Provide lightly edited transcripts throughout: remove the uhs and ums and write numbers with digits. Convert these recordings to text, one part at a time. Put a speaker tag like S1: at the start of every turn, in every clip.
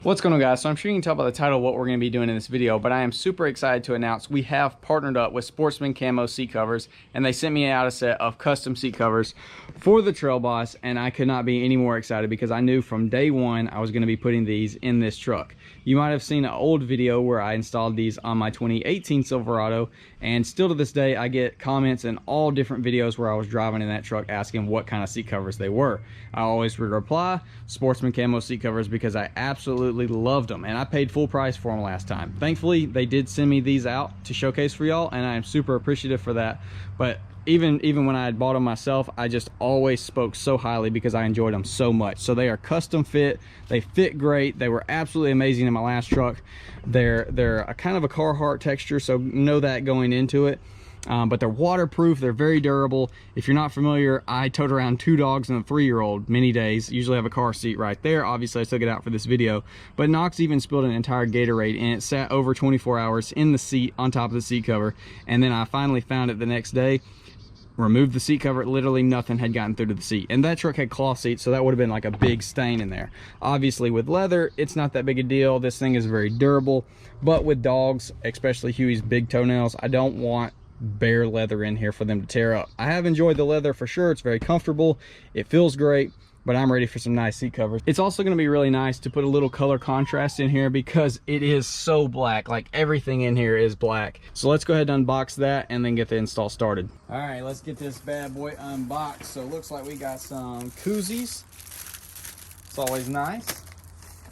S1: What's going on, guys? So I'm sure you can tell by the title what we're going to be doing in this video, but I am super excited to announce we have partnered up with Sportsman Camo seat covers, and they sent me out a set of custom seat covers for the Trail Boss, and I could not be any more excited because I knew from day one I was going to be putting these in this truck. You might have seen an old video where I installed these on my 2018 Silverado, and still to this day I get comments in all different videos where I was driving in that truck asking what kind of seat covers they were. I always would reply Sportsman Camo seat covers because I absolutely loved them, and I paid full price for them last time. Thankfully they did send me these out to showcase for y'all, and I am super appreciative for that. But even when I had bought them myself, I just always spoke so highly because I enjoyed them so much. So they are custom fit, they fit great, they were absolutely amazing in my last truck. They're a kind of a Carhartt texture, so know that going into it. But they're waterproof, they're very durable. If you're not familiar, I towed around 2 dogs and a 3-year-old many days. Usually have a car seat right there. Obviously I took it out for this video, but Knox even spilled an entire Gatorade and it sat over 24 hours in the seat on top of the seat cover. And then I finally found it the next day, removed the seat cover, literally nothing had gotten through to the seat. And that truck had cloth seats, so that would have been like a big stain in there. Obviously with leather, it's not that big a deal. This thing is very durable, but with dogs, especially Huey's big toenails, I don't want bare leather in here for them to tear up. I have enjoyed the leather for sure. It's very comfortable, it feels great, but I'm ready for some nice seat covers. It's also going to be really nice to put a little color contrast in here because it is so black. Like everything in here is black. So let's go ahead and unbox that and then get the install started. All right, let's get this bad boy unboxed. So it looks like we got some koozies. It's always nice.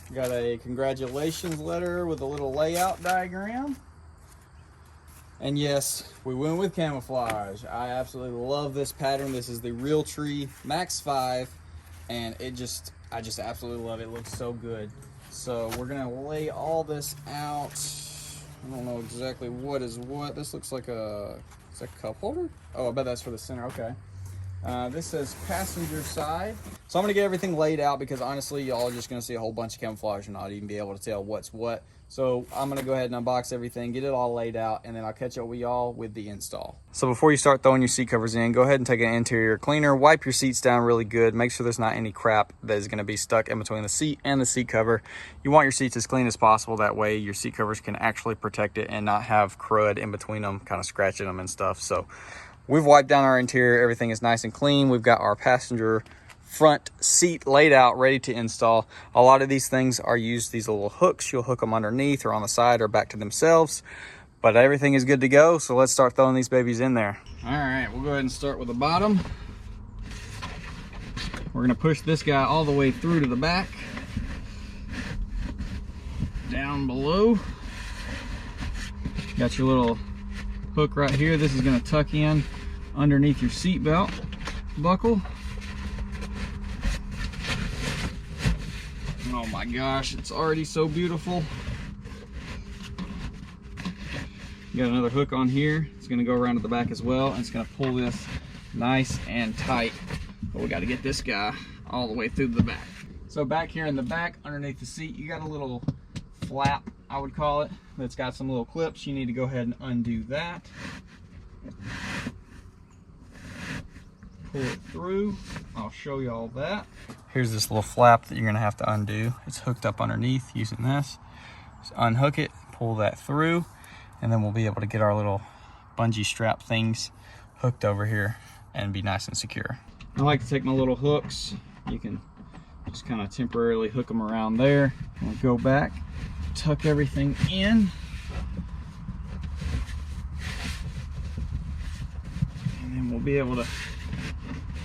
S1: We got a congratulations letter with a little layout diagram. And yes, we went with camouflage. I absolutely love this pattern. This is the Realtree Max 5, and I just absolutely love it. It looks so good. So we're gonna lay all this out. I don't know exactly what is what. This looks like is that a cup holder? Oh, I bet that's for the center. Okay. This says passenger side. So I'm gonna get everything laid out because honestly, y'all are just gonna see a whole bunch of camouflage and not even be able to tell what's what. So I'm gonna go ahead and unbox everything, get it all laid out, and then I'll catch up with y'all with the install. So before you start throwing your seat covers in, go ahead and take an interior cleaner, wipe your seats down really good, make sure there's not any crap that is gonna be stuck in between the seat and the seat cover. You want your seats as clean as possible, that way your seat covers can actually protect it and not have crud in between them, kind of scratching them and stuff. So we've wiped down our interior, everything is nice and clean. We've got our passenger front seat laid out, ready to install. A lot of these things are used, these little hooks, you'll hook them underneath or on the side or back to themselves, but everything is good to go. So let's start throwing these babies in there. All right, we'll go ahead and start with the bottom. We're gonna push this guy all the way through to the back. Down below, got your little hook right here. This is gonna tuck in underneath your seat belt buckle. Oh my gosh, it's already so beautiful. Got another hook on here. It's gonna go around to the back as well, and it's gonna pull this nice and tight. But we gotta get this guy all the way through the back. So back here in the back, underneath the seat, you got a little flap, I would call it, that's got some little clips. You need to go ahead and undo that. Pull it through. I'll show you all that. Here's this little flap that you're gonna have to undo. It's hooked up underneath using this. Just unhook it, pull that through, and then we'll be able to get our little bungee strap things hooked over here and be nice and secure. I like to take my little hooks. You can just kind of temporarily hook them around there. We'll go back, tuck everything in. And then we'll be able to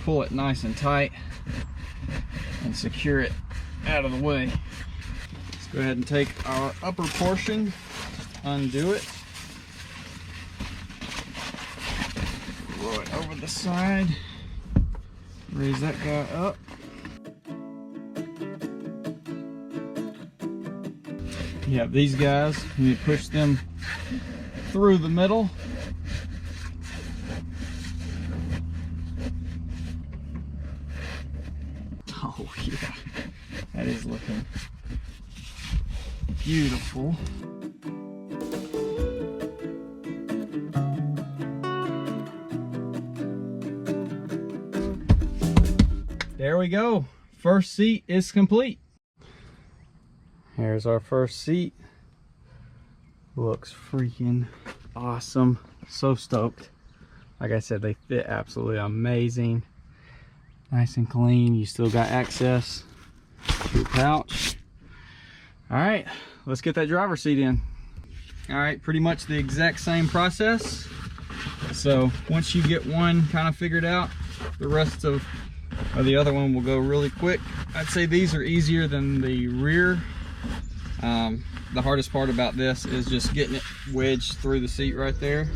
S1: pull it nice and tight and secure it out of the way. Let's go ahead and take our upper portion, undo it, throw it over the side, raise that guy up. You have these guys, you push them through the middle. Oh yeah, that is looking beautiful. There we go. First seat is complete. Here's our first seat. Looks freaking awesome. So stoked. Like I said, they fit absolutely amazing. Nice and clean. You still got access to your pouch. All right, let's get that driver's seat in. All right, pretty much the exact same process. So once you get one kind of figured out, the rest of the other one will go really quick. I'd say these are easier than the rear. The hardest part about this is just getting it wedged through the seat right there.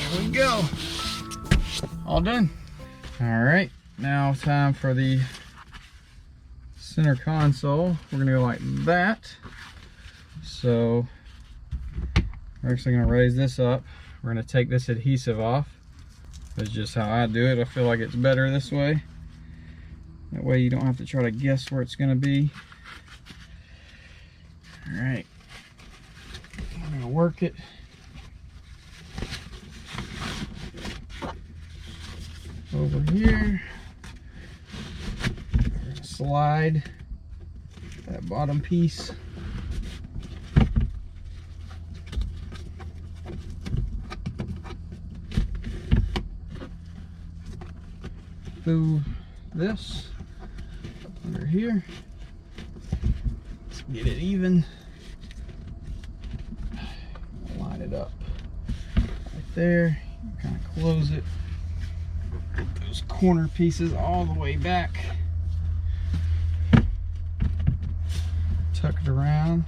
S1: There we go. All done. All right, now time for the center console. We're gonna go like that. So we're actually gonna raise this up. We're gonna take this adhesive off. That's just how I do it. I feel like it's better this way. That way you don't have to try to guess where it's gonna be. All right, I'm gonna work it. Over here, slide that bottom piece through this under here. Let's get it even. Line it up right there. Kind of close it. Those corner pieces all the way back. Tuck it around.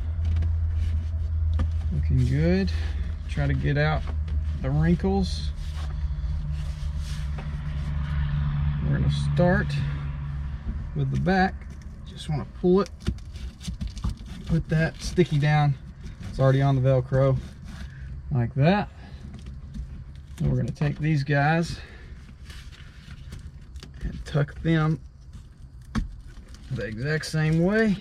S1: Looking good. Try to get out the wrinkles. We're going to start with the back. Just want to pull it. Put that sticky down. It's already on the Velcro. Like that. Then we're going to take these guys and tuck them the exact same way,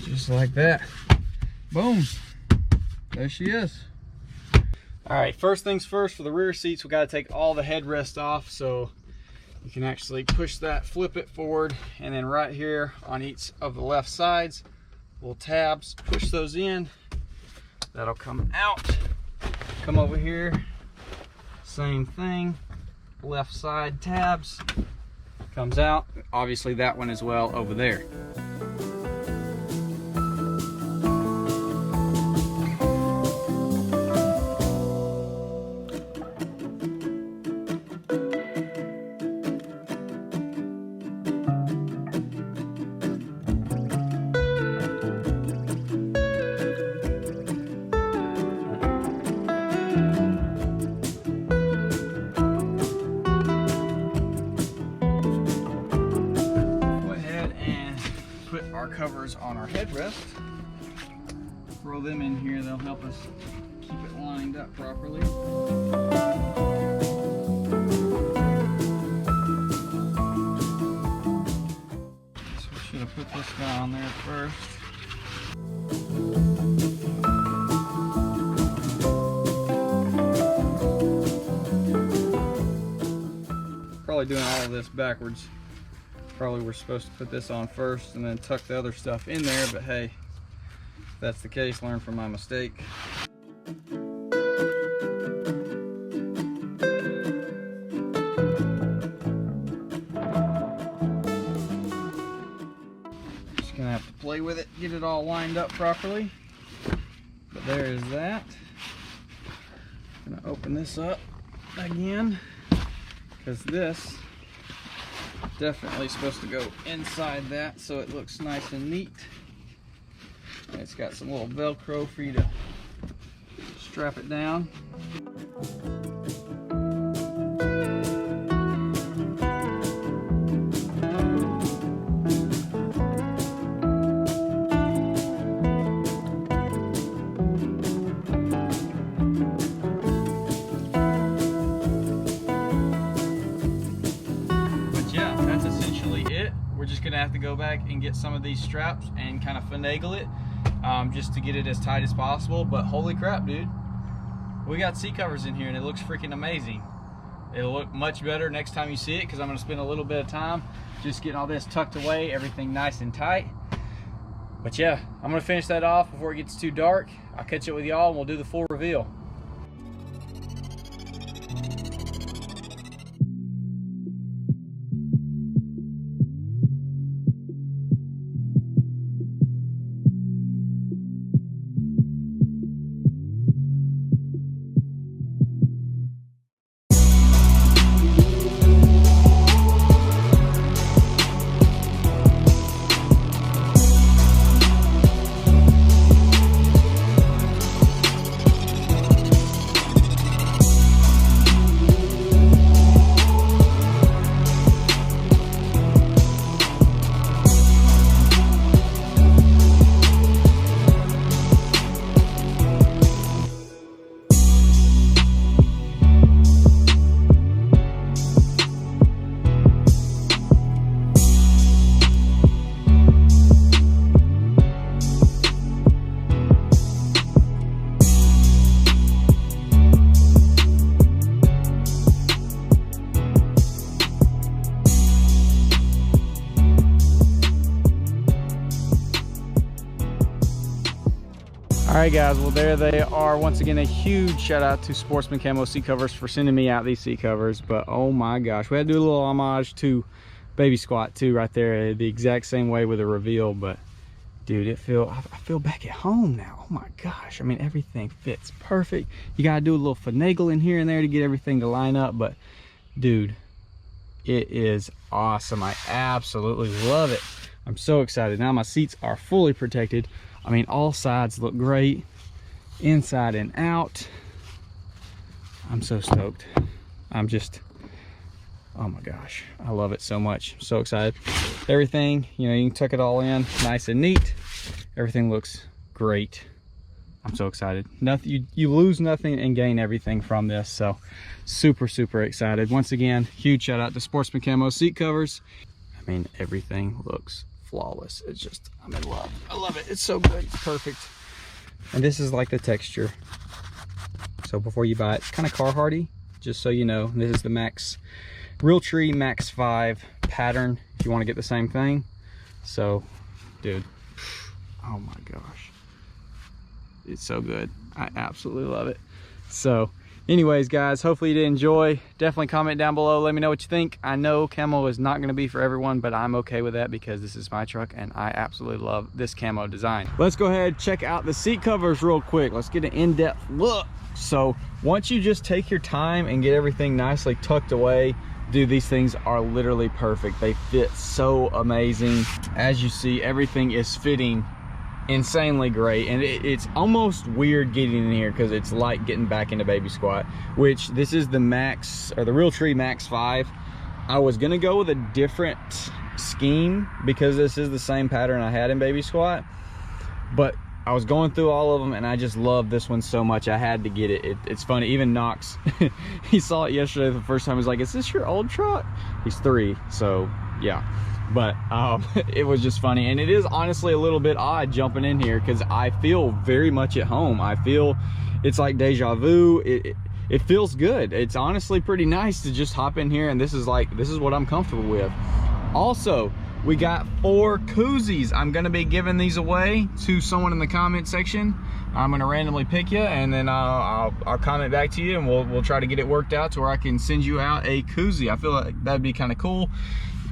S1: just like that. Boom, there she is. All right, first things first, for the rear seats we got to take all the headrest off, so you can actually push that, flip it forward, and then right here on each of the left sides, little tabs, push those in. That'll come out. Come over here, same thing, left side tabs, comes out. Obviously that one as well over there. Our covers on our headrest. Throw them in here, they'll help us keep it lined up properly. So we should have put this guy on there first. Probably doing all of this backwards. Probably we're supposed to put this on first and then tuck the other stuff in there, but hey, if that's the case, learn from my mistake. Just gonna have to play with it, get it all lined up properly. But there is that. I'm gonna open this up again, because this definitely supposed to go inside that so it looks nice and neat. And it's got some little Velcro for you to strap it down. have to go back and get some of these straps and kind of finagle it just to get it as tight as possible. But holy crap, dude, we got seat covers in here and it looks freaking amazing. It'll look much better next time you see it, because I'm going to spend a little bit of time just getting all this tucked away, everything nice and tight. But yeah, I'm going to finish that off before it gets too dark. I'll catch up with y'all and we'll do the full reveal. All right guys, well there they are. Once again, a huge shout out to Sportsman Camo seat covers for sending me out these seat covers. But oh my gosh, we had to do a little homage to Baby Squat too right there, the exact same way with a reveal. But dude, I feel back at home now. Oh my gosh, I mean everything fits perfect. You gotta do a little finagle in here and there to get everything to line up, but dude, it is awesome. I absolutely love it. I'm so excited. Now my seats are fully protected. I mean, all sides look great, inside and out. I'm so stoked. I'm just, oh my gosh, I love it so much. So excited. Everything, you know, you can tuck it all in nice and neat. Everything looks great. I'm so excited. Nothing, you lose nothing and gain everything from this. So super, super excited. Once again, huge shout out to Sportsman Camo seat covers. I mean, everything looks flawless. It's just, I'm in love. I love it. It's so good. It's perfect. And this is like the texture. So before you buy it, it's kind of Carharty, just so you know. This is the Max Realtree Max 5 pattern if you want to get the same thing. So dude, oh my gosh, it's so good. I absolutely love it. So anyways guys, hopefully you did enjoy. Definitely comment down below, let me know what you think. I know camo is not going to be for everyone, but I'm okay with that because this is my truck and I absolutely love this camo design. Let's go ahead, check out the seat covers real quick. Let's get an in-depth look. So once you just take your time and get everything nicely tucked away, dude, these things are literally perfect. They fit so amazing. As you see, everything is fitting insanely great, and it's almost weird getting in here because it's like getting back into Baby Squat, which this is the Max, or the Realtree Max 5. I was gonna go with a different scheme because this is the same pattern I had in Baby Squat, but I was going through all of them and I just love this one so much I had to get it. It's funny, even Knox, he saw it yesterday the first time. He's like, is this your old truck? He's 3, so yeah. But it was just funny, and it is honestly a little bit odd jumping in here because I feel very much at home. I feel it's like deja vu. It feels good. It's honestly pretty nice to just hop in here, and this is what I'm comfortable with. Also, we got 4 koozies. I'm gonna be giving these away to someone in the comment section. I'm gonna randomly pick you, and then I'll comment back to you, and we'll try to get it worked out to where I can send you out a koozie. I feel like that'd be kind of cool.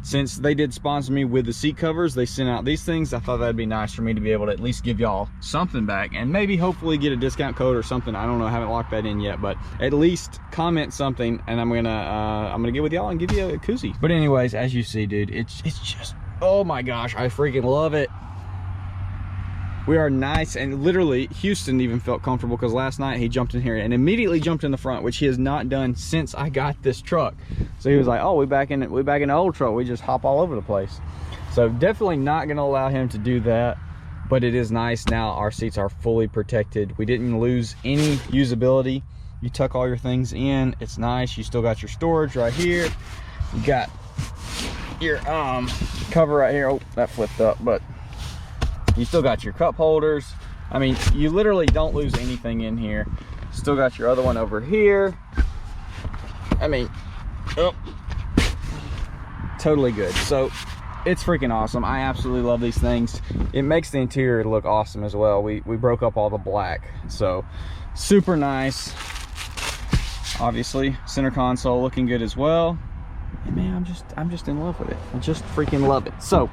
S1: Since they did sponsor me with the seat covers, they sent out these things. I thought that'd be nice for me to be able to at least give y'all something back and maybe hopefully get a discount code or something. I don't know, I haven't locked that in yet, but at least comment something and I'm gonna get with y'all and give you a koozie. But anyways, as you see, dude, it's just, oh my gosh, I freaking love it. We are nice, and literally Houston even felt comfortable because last night he jumped in here and immediately jumped in the front, which he has not done since I got this truck. So he was like, oh, we back in the old truck, we just hop all over the place. So definitely not gonna allow him to do that, but it is nice now. Our seats are fully protected. We didn't lose any usability. You tuck all your things in, it's nice. You still got your storage right here. You got your cover right here. Oh, that flipped up, but you still got your cup holders. I mean, you literally don't lose anything in here. Still got your other one over here. I mean, oh, totally good. So it's freaking awesome. I absolutely love these things. It makes the interior look awesome as well. We broke up all the black, so super nice. Obviously, center console looking good as well. And man, I'm just in love with it. I just freaking love it. So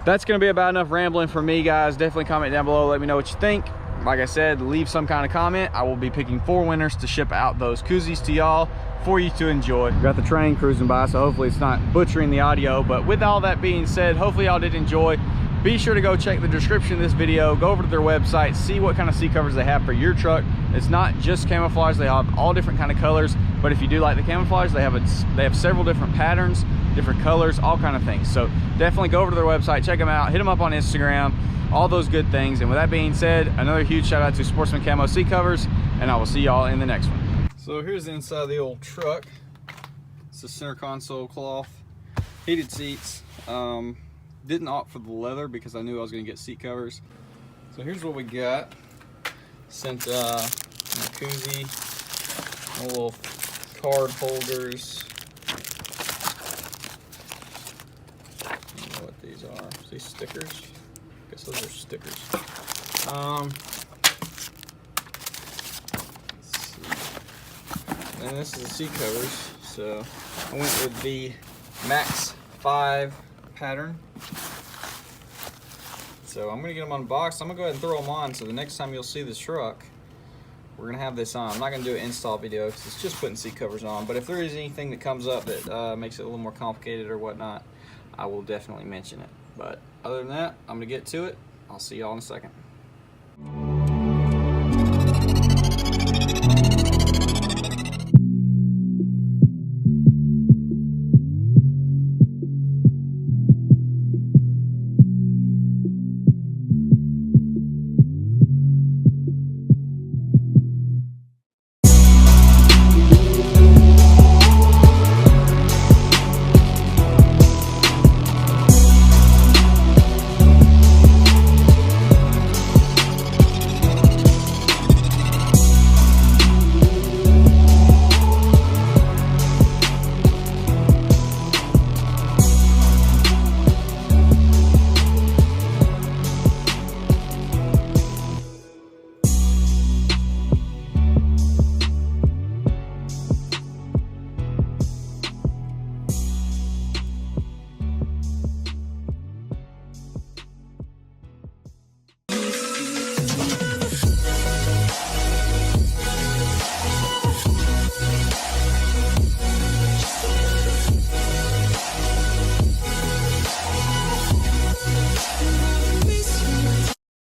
S1: that's gonna be about enough rambling from me, guys. Definitely comment down below, let me know what you think. Like I said, leave some kind of comment. I will be picking 4 winners to ship out those koozies to y'all for you to enjoy. Got the train cruising by, so hopefully it's not butchering the audio. But with all that being said, hopefully y'all did enjoy. Be sure to go check the description of this video, go over to their website, see what kind of seat covers they have for your truck. It's not just camouflage, they have all different kind of colors, but if you do like the camouflage, they have several different patterns, different colors, all kind of things. So definitely go over to their website, check them out, hit them up on Instagram, all those good things. And with that being said, another huge shout out to Sportsman Camo seat covers, and I will see y'all in the next one. So here's the inside of the old truck. It's the center console cloth, heated seats. Didn't opt for the leather because I knew I was going to get seat covers. So here's what we got. Sent a koozie, little card holders. I don't know what these are. Are these stickers? I guess those are stickers. Let's see. And this is the seat covers. So I went with the Max 5 pattern. So I'm gonna get them unboxed. I'm gonna go ahead and throw them on, so the next time you'll see this truck, we're gonna have this on. I'm not gonna do an install video because it's just putting seat covers on, but if there is anything that comes up that makes it a little more complicated or whatnot, I will definitely mention it. But other than that, I'm gonna get to it. I'll see y'all in a second.